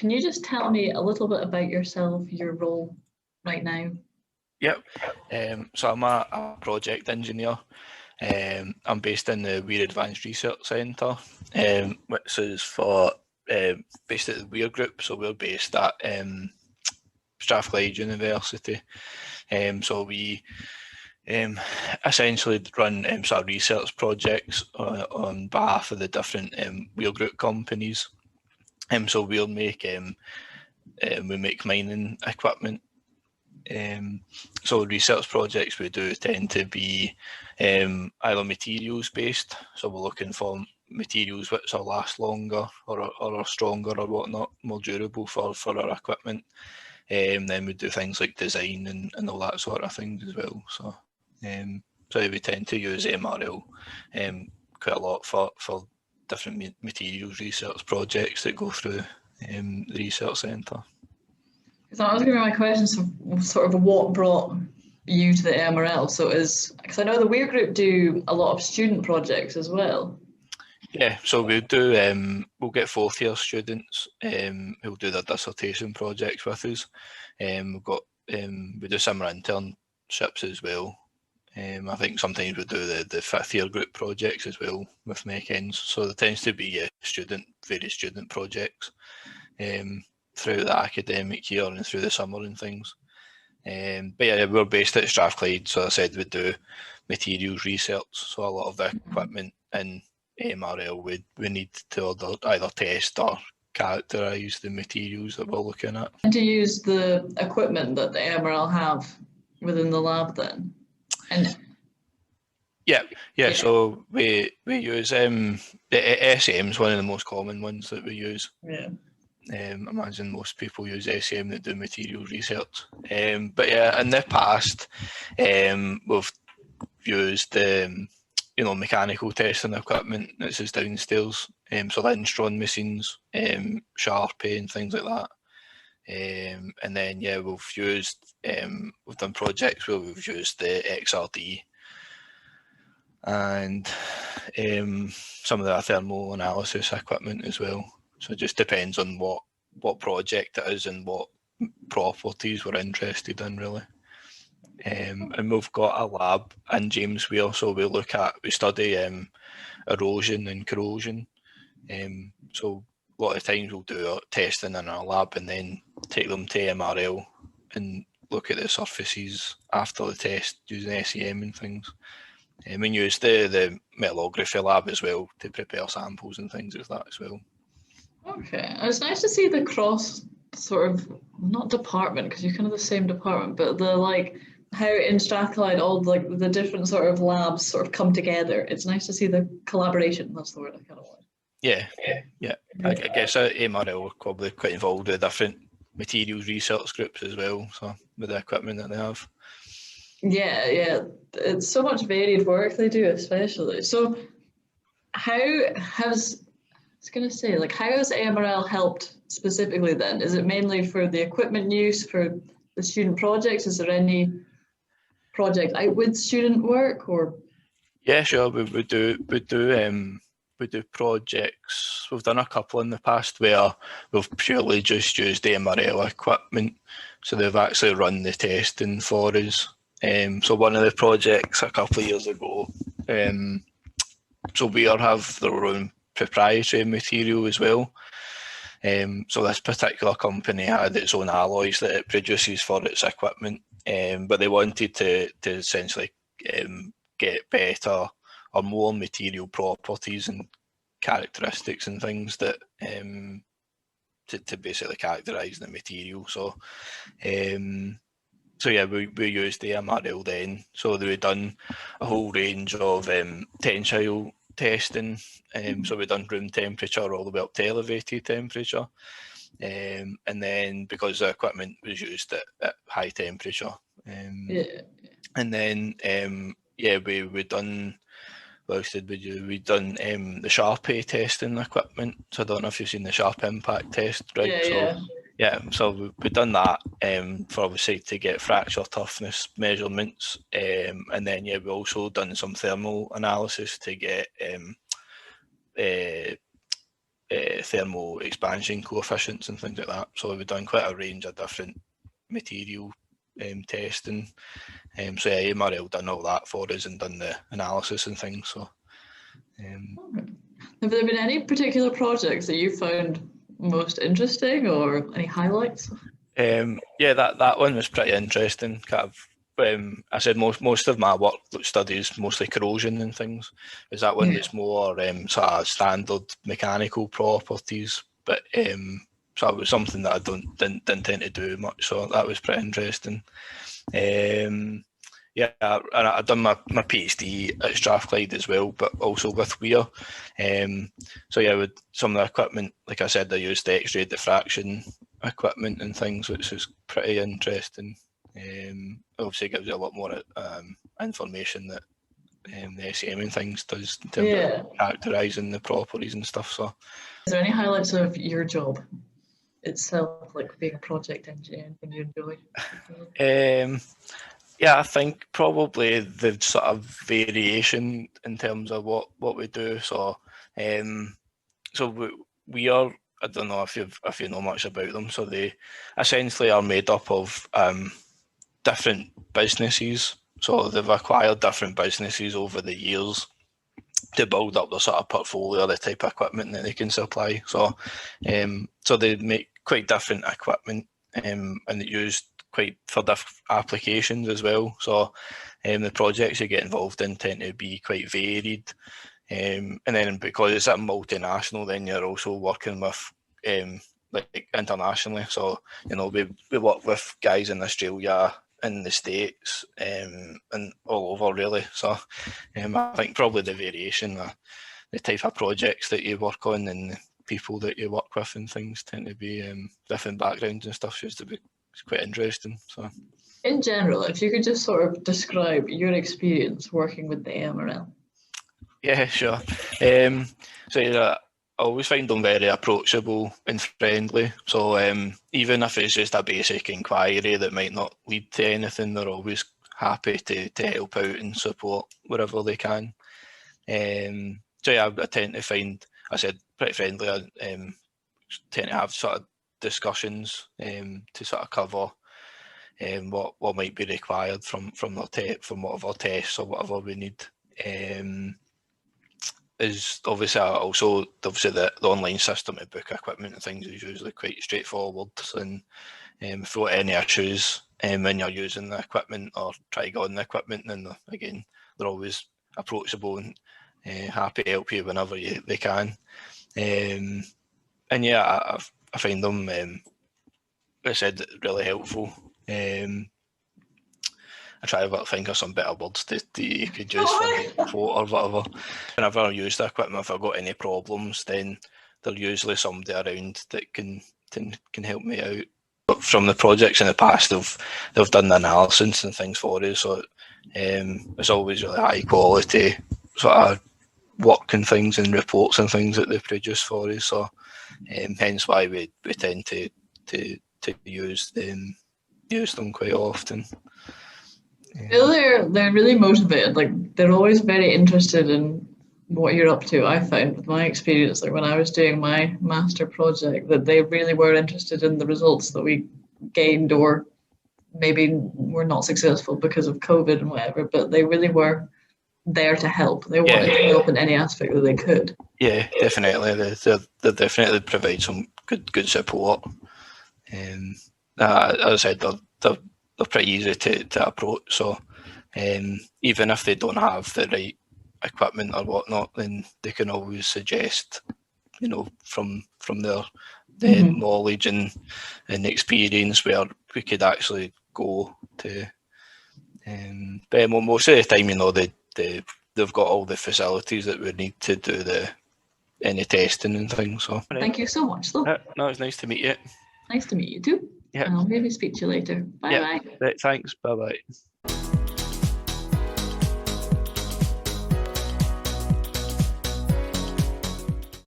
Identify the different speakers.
Speaker 1: can you just tell me a little bit about yourself, your role right now?
Speaker 2: Yep. So I'm a project engineer. I'm based in the Weir Advanced Research Centre, which is based at the Weir Group. So we're based at Strathclyde University. So we essentially run sort of research projects on behalf of the different Weir Group companies. So we make mining equipment. So research projects we do tend to be either materials based, so we're looking for materials which will last longer or are stronger or whatnot, more durable for our equipment. Then we do things like design and all that sort of things as well. So we tend to use MRL quite a lot for different materials research projects that go through the research centre.
Speaker 1: So I was going to be my questions of sort of what brought you to the MRL. So because I know the Weir Group do a lot of student projects as well.
Speaker 2: Yeah, so we'll get fourth year students who'll do their dissertation projects with us. We do summer internships as well. I think sometimes we do the fifth year group projects as well with MECENS. So there tends to be various student projects throughout the academic year and through the summer and things. But yeah, we're based at Strathclyde, so I said we do materials research. So a lot of the equipment in MRL we need to either test or characterise the materials that we're looking at.
Speaker 1: And to use the equipment that the MRL have within the lab then? And
Speaker 2: yeah. So we use the SM is one of the most common ones that we use.
Speaker 1: Yeah.
Speaker 2: I imagine most people use SM that do materials research. But yeah, in the past, we've used mechanical testing equipment that's just downstairs. So Lindstrom machines, Sharpie and things like that. And then we've done projects where we've used the XRD and some of the thermal analysis equipment as well. So it just depends on what project it is and what properties we're interested in, really. And we've got a lab in James Weir, so we study erosion and corrosion. So a lot of times we'll do testing in our lab and then take them to MRL and look at the surfaces after the test using SEM and things. And we use the metallography lab as well to prepare samples and things like that as well.
Speaker 1: Okay, it's nice to see the cross sort of, not department, because you're kind of the same department, but how in Strathclyde all the different sort of labs sort of come together. It's nice to see the collaboration. That's the word I kind of want.
Speaker 2: Yeah. I guess MRL are probably quite involved with different materials research groups as well, so with the equipment that they have. Yeah,
Speaker 1: it's so much varied work they do, especially. So how has AMRL helped specifically then? Is it mainly for the equipment use, for the student projects? Is there any project out with student work or?
Speaker 2: Yeah, sure. We do projects. We've done a couple in the past where we've purely just used MRL equipment. So they've actually run the testing for us. So one of the projects a couple of years ago, so Weir have their own proprietary material as well. So this particular company had its own alloys that it produces for its equipment, but they wanted to essentially get better or more material properties and characteristics and things that to basically characterise the material. So yeah, we used the MRL then. So we've done a whole range of tensile testing. So we've done room temperature all the way up to elevated temperature. And then because the equipment was used at high temperature. And then we've done, what else did we do? We've done the Sharpie testing equipment. So I don't know if you've seen the Sharp impact test, right? So we've done that for obviously to get fracture toughness measurements, and then we've also done some thermal analysis to get thermal expansion coefficients and things like that. So we've done quite a range of different material testing. So yeah, MRL done all that for us and done the analysis and things. So
Speaker 1: have there been any particular projects that you found most interesting, or any highlights?
Speaker 2: Yeah, that one was pretty interesting. Kind of, I said most of my work studies mostly corrosion and things. Is that one that's more sort of standard mechanical properties, but so it was something that I didn't tend to do much. So that was pretty interesting. Yeah, and I've done my PhD at Strathclyde as well, but also with Weir. So yeah, with some of the equipment, like I said, I used the X-ray diffraction equipment and things, which is pretty interesting. Obviously gives you a lot more information that the SEM and things does in terms of characterising the properties and stuff. So,
Speaker 1: is there any highlights of your job itself, like being a project engineer, and you enjoy?
Speaker 2: Yeah, I think probably the sort of variation in terms of what we do. So, we are. I don't know if you know much about them. So they essentially are made up of different businesses. So they've acquired different businesses over the years to build up the sort of portfolio, the type of equipment that they can supply. So, so they make quite different equipment, and it used quite for different applications as well. So, the projects you get involved in tend to be quite varied. And then because it's a multinational, then you're also working with like internationally. So, you know, we work with guys in Australia, in the States, and all over really. So I think probably the variation, the type of projects that you work on and the people that you work with and things tend to be different backgrounds and stuff, seems to be quite interesting. So,
Speaker 1: in general, if you could just sort of describe your experience working with the MRL.
Speaker 2: Yeah, sure. So I always find them very approachable and friendly. So even if it's just a basic inquiry that might not lead to anything, they're always happy to help out and support wherever they can. So yeah, I tend to find, I said, pretty friendly. I tend to have sort of discussions to sort of cover what might be required from whatever tests or whatever we need. Is obviously the online system to book equipment and things is usually quite straightforward, and if you've got any issues when you're using the equipment or trying on the equipment, then they're always approachable and happy to help you whenever they can. And yeah, I find them, like I said, really helpful. I try to think of some better words that you could use for the quote or whatever. Whenever I use the equipment, if I've got any problems, then there's usually somebody around that can help me out. But from the projects in the past, they've done the analysis and things for us, so it's always really high quality sort of work and things and reports and things that they produce for us. So hence why we tend to use them quite often.
Speaker 1: They're really motivated. Like, they're always very interested in what you're up to. I found with my experience, like when I was doing my master project, that they really were interested in the results that we gained, or maybe were not successful because of COVID and whatever, but they really were there to help. They wanted to help in any aspect that they could. Yeah,
Speaker 2: definitely. They definitely provide some good support. As I said, they're pretty easy to approach. So even if they don't have the right equipment or whatnot, then they can always suggest, you know, from their knowledge and experience where we could actually go to. But most of the time, you know, they've got all the facilities that we need to do any testing and things. So
Speaker 1: thank you so much, though.
Speaker 2: No, it's nice to meet you.
Speaker 1: Nice to meet you too. Yeah. And I'll maybe speak to you later. Bye bye.
Speaker 2: Thanks. Bye bye.